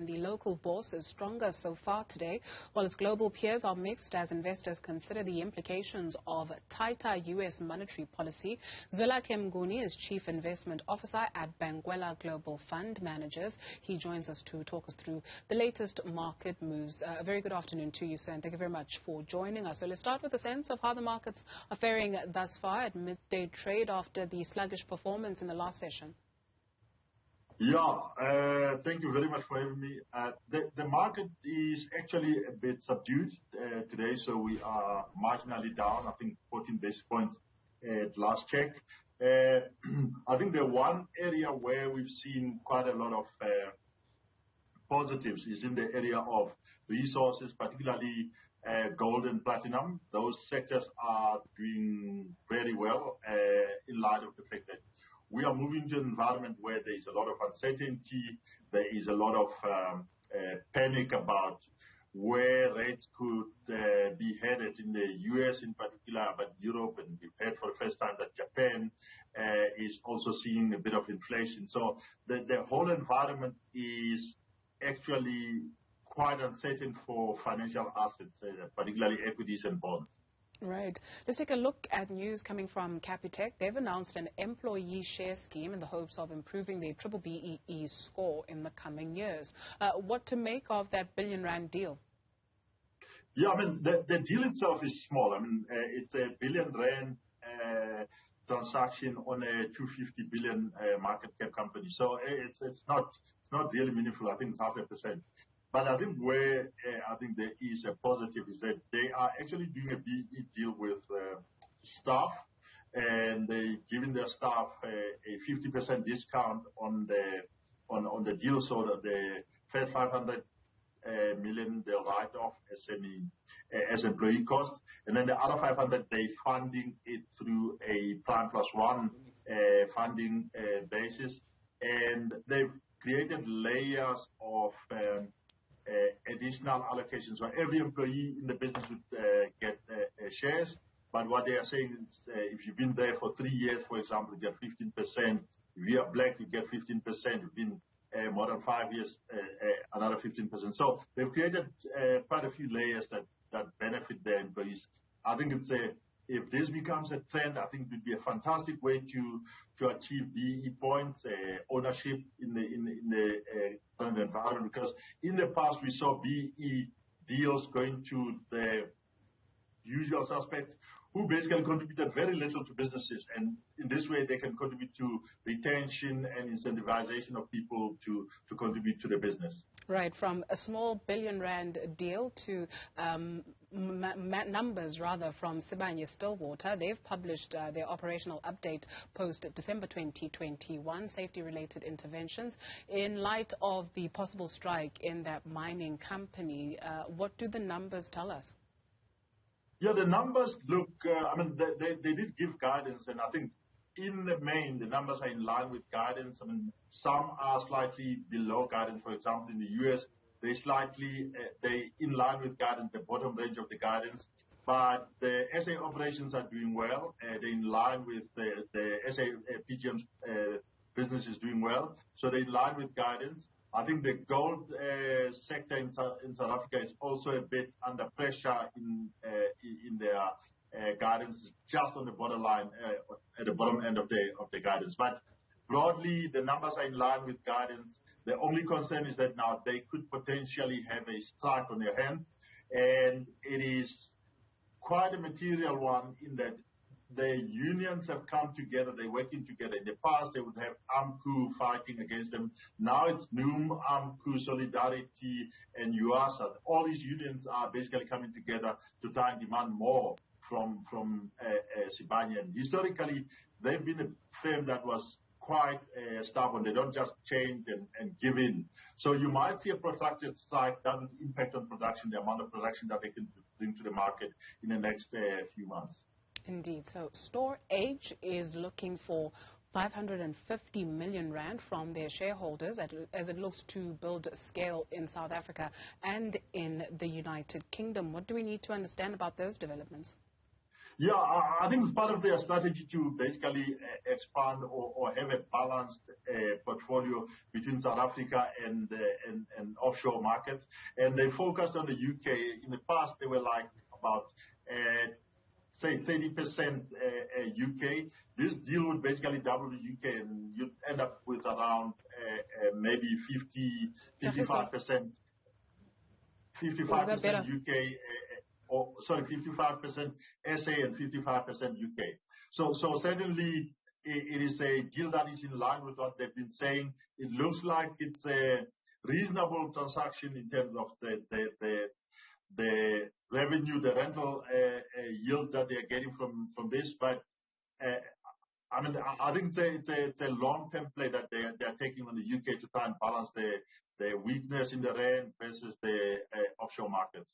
the local bourse is stronger so far today, while its global peers are mixed as investors consider the implications of tighter U.S. monetary policy. Zwelakhe Mnguni is Chief Investment Officer at Benguela Global Fund Managers. He joins us to talk us through the latest market moves. A very good afternoon to you, sir, and thank you very much for joining us. So let's start with a sense of how the markets are faring thus far at midday trade after the sluggish performance in the last session. Yeah, thank you very much for having me. The market is actually a bit subdued today, so we are marginally down, I think 14 basis points at last check. I think the one area where we've seen quite a lot of positives is in the area of resources, particularly gold and platinum. Those sectors are doing very well in light of the fact that we are moving to an environment where there is a lot of uncertainty, there is a lot of panic about where rates could be headed in the US in particular, but Europe, and we've heard for the first time that Japan is also seeing a bit of inflation. So the whole environment is actually quite uncertain for financial assets, particularly equities and bonds. Right. Let's take a look at news coming from Capitec. They've announced an employee share scheme in the hopes of improving their BBBEE score in the coming years. What to make of that R1 billion deal? Yeah, I mean, the deal itself is small. I mean, it's a R1 billion transaction on a 250 billion market cap company. So it's not really meaningful. I think it's 0.5%. But I think where I think there is a positive is that they are actually doing a BE deal with staff, and they're giving their staff a 50% discount on the deal, so that the first 500 million they'll write off as employee cost, and then the other 500 they funding it through a prime plus one funding basis, and they've created layers of additional allocations. So every employee in the business would get shares, but what they are saying is if you've been there for 3 years, for example, you get 15%. If you are black, you get 15%. If you've been more than 5 years, another 15%. So they've created quite a few layers that benefit their employees. I think if this becomes a trend, I think it would be a fantastic way to achieve BE points, ownership in the current environment. Because in the past we saw BE deals going to the usual suspects who basically contributed very little to businesses, and in this way they can contribute to retention and incentivization of people to contribute to the business. Right, from a small R1 billion deal to numbers rather from Sibanye Stillwater. They've published their operational update post December 2021, safety-related interventions. In light of the possible strike in that mining company, what do the numbers tell us? Yeah, the numbers look, I mean, they did give guidance, and I think in the main, the numbers are in line with guidance. I mean, some are slightly below guidance. For example, in the US, they in line with guidance, the bottom range of the guidance. But the SA operations are doing well. They're in line with the SA PGM's business is doing well. So they're in line with guidance. I think the gold sector in South Africa is also a bit under pressure in their guidance, just on the borderline, at the bottom end of the guidance. But broadly, the numbers are in line with guidance. The only concern is that now they could potentially have a strike on their hands, and it is quite a material one in that the unions have come together, they're working together. In the past, they would have AMCU fighting against them. Now it's NUM, AMCU, Solidarity, and UASA. All these unions are basically coming together to try and demand more from Sibanye. And historically, they've been a firm that was quite stubborn. They don't just change and give in. So you might see a protracted strike that will impact on production, the amount of production that they can bring to the market in the next few months. Indeed. So Storage is looking for 550 million rand from their shareholders as it looks to build scale in South Africa and in the United Kingdom. What do we need to understand about those developments? Yeah, I think it's part of their strategy to basically expand or have a balanced portfolio between South Africa and offshore markets. And they focused on the UK. In the past, they were like about say 30% UK. This deal would basically double the UK, and you'd end up with around maybe 55% UK, or sorry, 55% SA and 55% UK. So certainly it is a deal that is in line with what they've been saying. It looks like it's a reasonable transaction in terms of the revenue, the rental yield that they're getting from this. But I mean, I think it's a long-term play that they're taking on the UK to try and balance the weakness in the rand versus the offshore markets.